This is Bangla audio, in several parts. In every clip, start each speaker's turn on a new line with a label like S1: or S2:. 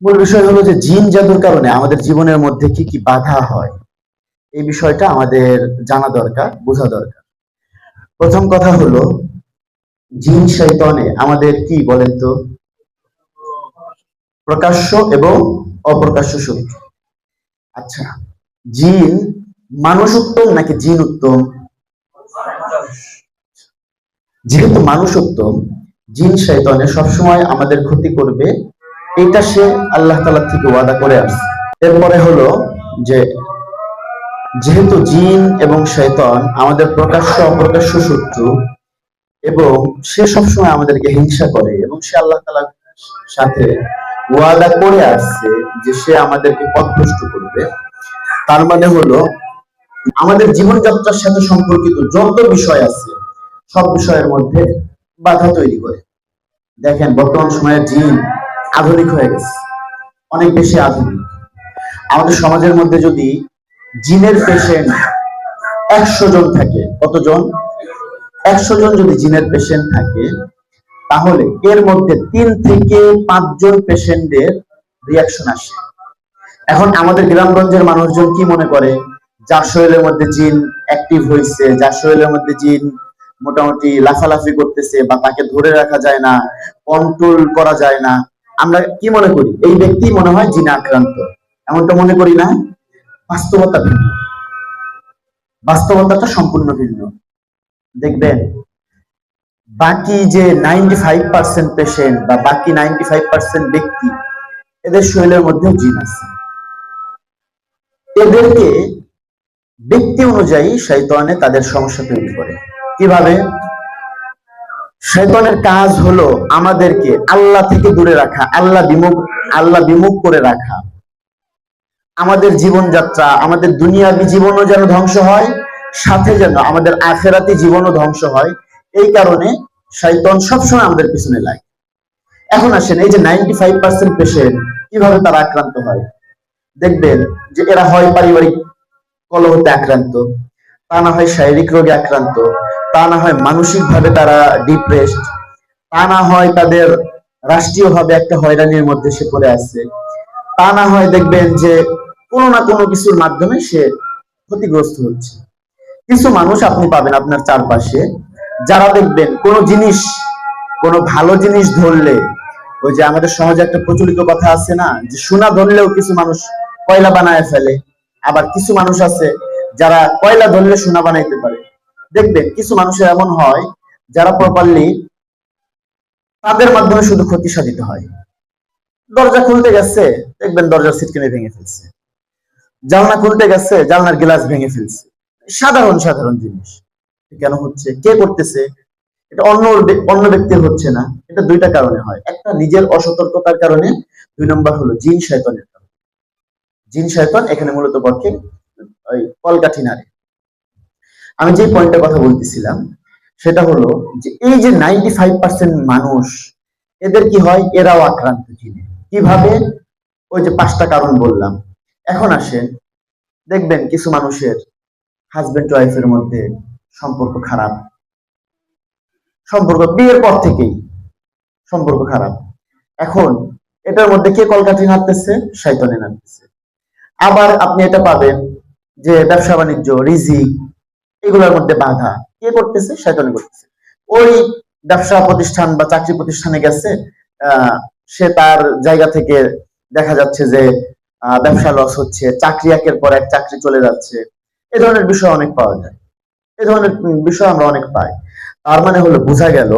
S1: মূল বিষয় হলো যে জিন জাদুর কারণে আমাদের জীবনের মধ্যে কি কি বাধা হয়, এই বিষয়টা আমাদের জানা দরকার, বোঝা দরকার। প্রথম কথা হলো, জিন শয়তানে আমাদের কি বলেন তো, প্রকাশ্য এবং অপ্রকাশ্য শত্রু। আচ্ছা, জিন মানুষ উত্তম নাকি জিন উত্তম? যেহেতু মানুষ উত্তম, জিন শয়তানে সবসময় আমাদের ক্ষতি করবে, এটা সে আল্লাহ তাআলা থেকে ওয়াদা করে আসছে। এরপরে হলো যে, যেহেতু জিন এবং শয়তান আমাদের প্রকাশ্য অপ্রকাশ্য শত্রু, এবং সে সবসময় আমাদেরকে হিংসা করে, এবং সে আল্লাহ তাআলার সাথে ওয়াদা করে আসছে যে সে আমাদেরকে পথভ্রষ্ট করবে। তার মানে হলো, আমাদের জীবনযাত্রার সাথে সম্পর্কিত যত বিষয় আছে সব বিষয়ের মধ্যে বাধা তৈরি করে। দেখেন, বর্তমান সময়ে জিন আধুনিক হয়ে গেছে, অনেক বেশি আধুনিক। আমাদের সমাজের মধ্যে যদি জিনের পেশেন্ট 100 জন থাকে, কতজন? 100 জন যদি জিনের পেশেন্ট থাকে, তাহলে এর মধ্যে 3 থেকে 5 জন পেশেন্টের রিয়াকশন আসে। এখন আমাদের গ্রামগঞ্জের মানুষজন কি মনে করে, যার শরীরের মধ্যে জিন অ্যাক্টিভ হয়েছে, যার শরীরের মধ্যে জিন মোটামুটি লাফালাফি করতেছে, বা তাকে ধরে রাখা যায় না, কন্ট্রোল করা যায় না, আমরা কি মনে করি, এই ব্যক্তি মনে হয় জিনে আক্রান্ত। এমনটা মনে করি না? বাস্তবতা ভিন্ন, বাস্তবতাটা সম্পূর্ণ ভিন্ন। দেখবেন, বাকি যে 95% পেশেন্ট বা বাকি 95% ব্যক্তি, এদের শরীরের মধ্যে জিন আছে। এদেরকে ব্যক্তি অনুযায়ী শয়তানে তাদের সমস্যা তৈরি করে। কিভাবে? শয়তানের কাজ হলো আমাদেরকে আল্লাহ থেকে দূরে রাখা, আল্লাহ বিমুখ করে রাখা। আমাদের জীবনযাত্রা, আমাদের দুনিয়াবী জীবনও যেন ধ্বংস হয়, সাথে যেন আমাদের আখেরাতি জীবনও ধ্বংস হয়। এই কারণে শয়তান সবসময় আমাদের পিছনে লাগে। এখন আসেন, এই যে 95% পেশেন্ট কিভাবে তারা আক্রান্ত হয়? দেখবেন যে এরা হয় পারিবারিক কলহতে আক্রান্ত, তা না হয় শারীরিক রোগে আক্রান্ত, তা না হয় মানসিক ভাবে তারা ডিপ্রেসড, তা না হয় তাদের রাষ্ট্রীয় ভাবে একটা হয়রানির মধ্যে সে পড়ে আছে, তা না হয় দেখবেন যে কোনো না কোনো কিছুর মাধ্যমে সে ক্ষতিগ্রস্ত হচ্ছে। কিছু মানুষ আপনি পাবেন আপনার চারপাশে, যারা দেখবেন কোনো জিনিস, কোনো ভালো জিনিস ধরলে, ওই যে আমাদের সমাজে একটা প্রচলিত কথা আছে না, যে সোনা ধরলেও কিছু মানুষ কয়লা বানায় ফেলে, আবার কিছু মানুষ আছে যারা কয়লা ধরলে সোনা বানাইতে পারে। দেখবেন কিছু মানুষের এমন হয় যারা প্রপারলি, তাদের মাধ্যমে শুধু ক্ষতি সাধিত হয়। দরজা খুলতে গেছে, দেখবেন দরজার সিটকেনি ভেঙে ফেলছে, জানলা খুলতে গেছে, জানলার গ্লাস ভেঙে ফেলছে। সাধারণ সাধারণ জিনিস। কেন হচ্ছে? কে করতেছে? এটা অন্য ব্যক্তির হচ্ছে না। এটা দুইটা কারণে হয়, একটা নিজের অসতর্কতার কারণে, 2 নম্বর হলো জিন শয়তানের কারণে। জিন শয়তান এখানে মূলত পক্ষে ওই কলকাঠি নাড়ে। আমি যে পয়েন্টের কথা বলতেছিলাম সেটা হলো যে, এই যে 95% মানুষ, এদের কি হয়, এরাও আক্রান্ত জিনে। কিভাবে? ওই যে 5টা কারণ বললাম। এখন আসেন, দেখবেন কিছু মানুষের হাজবেন্ড ওয়াইফের মধ্যে সম্পর্ক খারাপ, সম্পর্ক বিয়ের পর থেকেই সম্পর্ক খারাপ। এখন এটার মধ্যে কে কলকাঠি নাড়তেছে? শয়তানে নাড়তেছে। আবার আপনি এটা পাবেন যে ব্যবসা বাণিজ্য, রিজিক, এগুলোর মধ্যে বাধা কে করতেছে? শয়তানে করতেছে। ওই ব্যবসা প্রতিষ্ঠান বা চাকরি প্রতিষ্ঠানে গেছে, সে তার জায়গা থেকে দেখা যাচ্ছে যে ব্যবসা লস হচ্ছে, চাকরি একের পর এক চাকরি চলে যাচ্ছে। এ ধরনের বিষয় অনেক পাওয়া যায়, এ ধরনের বিষয় আমরা অনেক পাই। তার মানে হলো, বোঝা গেল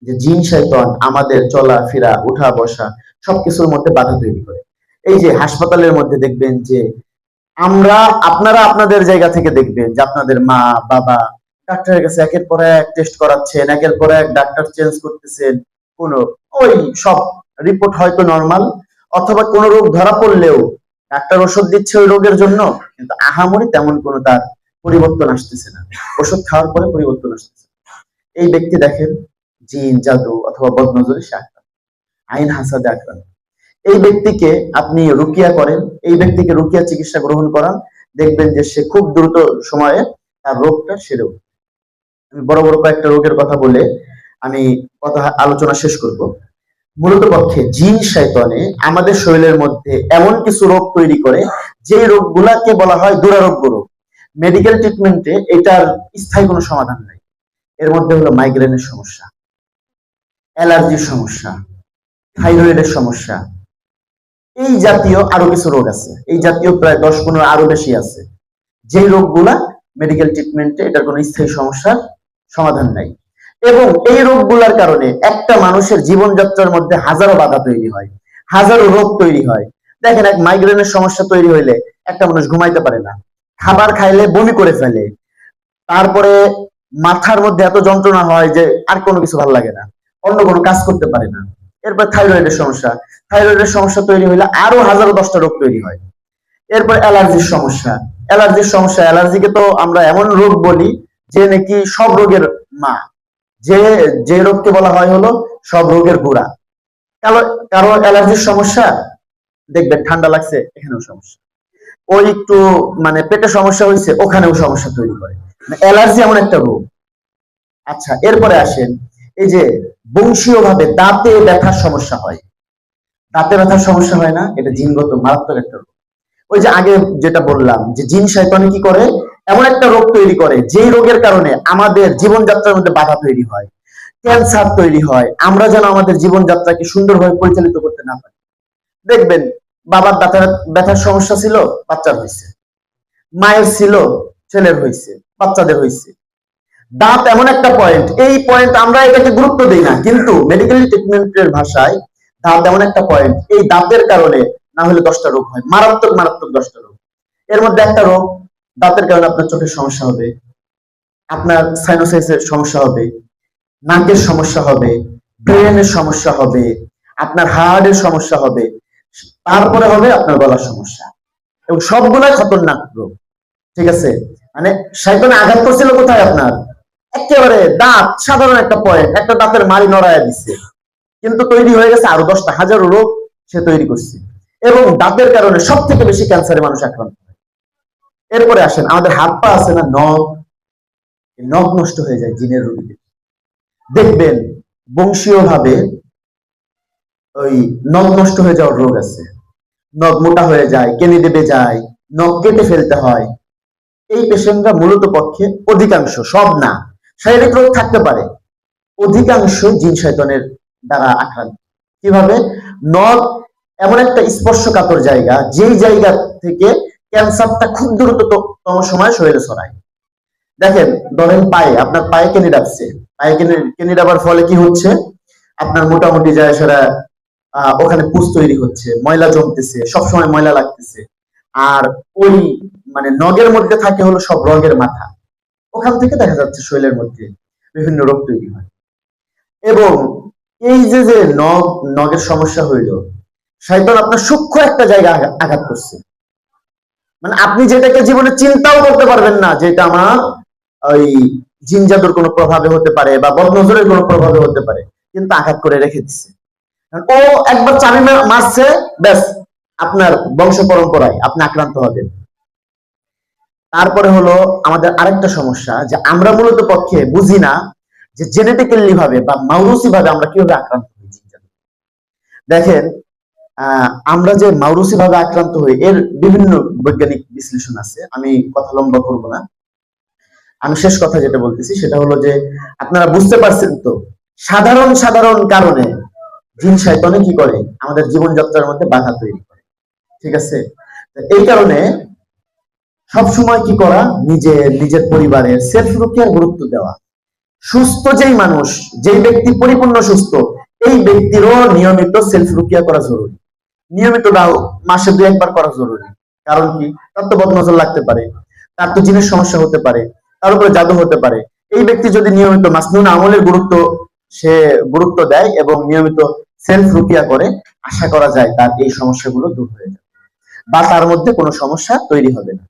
S1: যে জিন শয়তান আমাদের চলাফেরা, উঠা বসা সবকিছুর মধ্যে বাধা তৈরি করে। এই যে হাসপাতালের মধ্যে দেখবেন যে, আপনারা আপনাদের জায়গা থেকে দেখবেন যে আপনাদের মা বাবা ডাক্তারের কাছে একের পর এক টেস্ট করাচ্ছেন, একের পর এক ডাক্তার চেঞ্জ করতেছেন, কোন ওই সব রিপোর্ট হয়তো নরমাল, অথবা কোন রোগ ধরা পড়লেও ডাক্তার ওষুধ দিচ্ছে ওই রোগের জন্য, কিন্তু আহামরি তেমন কোনো তার পরিবর্তন আসতেছে না, ওষুধ খাওয়ার পরে পরিবর্তন আসতেছে। এই ব্যক্তি দেখেন জিন জাদু অথবা বদনজরে সে আক্রান্ত, আইন হাসাদে আক্রান্ত। এই ব্যক্তিকে আপনি রুকিয়া করেন, এই ব্যক্তিকে রুকিয়া চিকিৎসা গ্রহণ করান, দেখবেন যে সে খুব দ্রুত সময়ে তার রোগটা সেরে উঠবে। আমি বড় বড় কয়েকটা রোগের কথা বলে আমি কথা আলোচনা শেষ করব। মূলত পক্ষে জিন শয়তানে আমাদের শরীরের মধ্যে এমন কিছু রোগ তৈরি করে যে রোগগুলাকে বলা হয় দুরারোগ্য রোগ। মেডিকেল ট্রিটমেন্টে এটার স্থায়ী কোনো সমাধান নাই। এর মধ্যে হলো মাইগ্রেনের সমস্যা, অ্যালার্জির সমস্যা, থাইরয়েডের সমস্যা, এই জাতীয় আরো কিছু রোগ আছে। এই জাতীয় প্রায় 10-15 আরো বেশি আছে, যে রোগগুলা মেডিকেল ট্রিটমেন্টে এটার কোনো স্থায়ী সমস্যার সমাধান নাই। এবং এই রোগগুলোর কারণে একটা মানুষের জীবনযাত্রার মধ্যে হাজারো বাধা তৈরি হয়, হাজারো রোগ তৈরি হয়। দেখেন, এক মাইগ্রেনের সমস্যা তৈরি হইলে একটা মানুষ ঘুমাইতে পারে না, খাবার খাইলে বমি করে ফেলে, তারপরে মাথার মধ্যে এত যন্ত্রণা হয় যে আর কোনো কিছু ভালো লাগে না, অন্য কোনো কাজ করতে পারে না। এরপর থাইরয়েডের সমস্যা, থাইরয়েডের সমস্যা তৈরি হইলে আরো হাজারো 10টা রোগ তৈরি হয়। এরপর অ্যালার্জির সমস্যা, অ্যালার্জির সমস্যা, অ্যালার্জিকে তো আমরা এমন রোগ বলি যে নাকি সব রোগের মা, যে যে রোগকে বলা হয় হলো সব রোগের গোড়া। কারো কারো অ্যালার্জির সমস্যা, দেখবেন ঠান্ডা লাগছে এখানেও সমস্যা, ওই একটু মানে পেটে সমস্যা হয়েছে ওখানেও সমস্যা তৈরি করে। অ্যালার্জি এমন একটা রোগ। আচ্ছা, এরপরে আসেন, এই যে বংশীয় ভাবে দাঁতে ব্যথার সমস্যা হয়, দাঁতে ব্যথার সমস্যা হয় না, এটা জিনগত মারাত্মক একটা রোগ। ওই যে আগে যেটা বললাম যে জিন শয়তানি কি করে, এমন একটা রোগ তৈরি করে যেই রোগের কারণে আমাদের জীবনযাত্রার মধ্যে বাধা তৈরি হয়, ক্যান্সার তৈরি হয়, আমরা যেন আমাদের জীবনযাত্রাকে সুন্দরভাবে পরিচালিত করতে না পারি। দেখবেন, বাবার ব্যথার ব্যথার সমস্যা ছিল, বাচ্চার হয়েছে, মায়ের ছিল, ছেলের হয়েছে, বাচ্চাদের হয়েছে। দাঁত এমন একটা পয়েন্ট, এই পয়েন্ট আমরা এটাকে গুরুত্ব দিই না, কিন্তু মেডিকেল ট্রিটমেন্টের ভাষায় দাঁত এমন একটা পয়েন্ট, এই দাঁতের কারণে না হলে 10টা রোগ হয়, মারাত্মক মারাত্মক 10টা রোগ। এর মধ্যে একটা রোগ, দাঁতের কারণে আপনার চোখের সমস্যা হবে, আপনার সাইনোসাইটিসের সমস্যা হবে, নাকের সমস্যা হবে, ব্রেনের সমস্যা হবে, আপনার হার্টের সমস্যা হবে, তারপরে হবে আপনার গলার সমস্যা, এবং সবগুলাই খতরনাক রোগ। ঠিক আছে, মানে শয়তানে আঘাত করছিল কোথায়? আপনার একেবারে দাঁত, সাধারণ একটা পয়েন্ট, একটা দাঁতের মাড়ি নড়াইয়া দিচ্ছে, কিন্তু তৈরি হয়ে গেছে আরো 10টা হাজারো রোগ সে তৈরি করছে। এবং দাঁতের কারণে সব থেকে বেশি ক্যান্সারে মানুষ আক্রান্ত হয়। এরপরে আসেন, আমাদের হাত পা আছে না, নখ, নখ নষ্ট হয়ে যায় জিনের রোগীদের। দেখবেন বংশীয় ভাবে ওই নখ নষ্ট হয়ে যাওয়ার রোগ আছে, নখ মোটা হয়ে যায়, কেনে দেবে যায়, নখ কেটে ফেলতে হয়। এই পেশেন্টরা মূলত পক্ষে অধিকাংশ, সব না, শারীরিক রোগ থাকতে পারে, অধিকাংশ জিন শয়তানের দ্বারা আক্রান্ত। কিভাবে? নখ এমন একটা স্পর্শকাতর জায়গা, যেই জায়গা থেকে ক্যান্সারটা খুব দ্রুততম সময় শরীরে ছড়ায়। দেখেন, ধরেন পায়ে, আপনার পায়ে কেনে ডাবছে, পায়ে কেনে ডাবার ফলে কি হচ্ছে, আপনার মোটামুটি যায় সেটা ওখানে পুষ তৈরি হচ্ছে, ময়লা জমতেছে, সবসময় ময়লা লাগতেছে। আর ওই মানে নগের মধ্যে থাকে হলো সব রোগের মাথা, ওখান থেকে দেখা যাচ্ছে শরীরের মধ্যে বিভিন্ন রোগ তৈরি হয়। এবং এই যে যে নগের সমস্যা হইল, শয়তান আপনার সূক্ষ্ম একটা জায়গা আঘাত করছে, মানে আপনি যেটাকে জীবনে চিন্তাও করতে পারবেন না, যেটা আমার ওই জিন জাদুর কোনো প্রভাবে হতে পারে বা বদনজরের কোনো প্রভাবে হতে পারে, কিন্তু আঘাত করে রেখে দিচ্ছে। ও একবার চাবি মারছে, ব্যাস আপনার বংশ পরম্পরায় আপনি আক্রান্ত হবেন। তারপরে হলো আমাদের আরেকটা সমস্যা, যে আমরা মূলত পক্ষে বুঝি না যে জেনেটিক্যালি ভাবে বা মাউরুসি ভাবে আমরা কিভাবে আক্রান্ত হই। দেখেন, আমরা যে মাউরুসি ভাবে আক্রান্ত হই এর বিভিন্ন বৈজ্ঞানিক বিশ্লেষণ আছে, আমি কথা লম্বা করব না। আমি শেষ কথা যেটা বলতেছি সেটা হলো যে আপনারা বুঝতে পারছেন তো, সাধারণ সাধারণ কারণে জিন শয়তানে কি করে, আমাদের জীবনযাত্রার মধ্যে বাধা তৈরি করে। ঠিক আছে, এই কারণে সব সময় কি করা, নিজের পরিবারের সেলফ রক্ষার গুরুত্ব দেওয়া। সুস্থ যেই মানুষ, যেই ব্যক্তি পরিপূর্ণ সুস্থ, এই ব্যক্তিরও নিয়মিত সেলফ রুকিয়া করা জরুরি। নিয়মিত দাও, মাসে 2-1 বার করা জরুরি। কারণ কি, তার তো বদনজর লাগতে পারে, তার তো জিনের সমস্যা হতে পারে, তার উপরে জাদু হতে পারে। এই ব্যক্তি যদি নিয়মিত মাসনুন আমলের গুরুত্ব দেয় এবং নিয়মিত সেলফ রুকিয়া করে, আশা করা যায় তার এই সমস্যাগুলো দূর হয়ে যাবে বা তার মধ্যে কোনো সমস্যা তৈরি হবে না।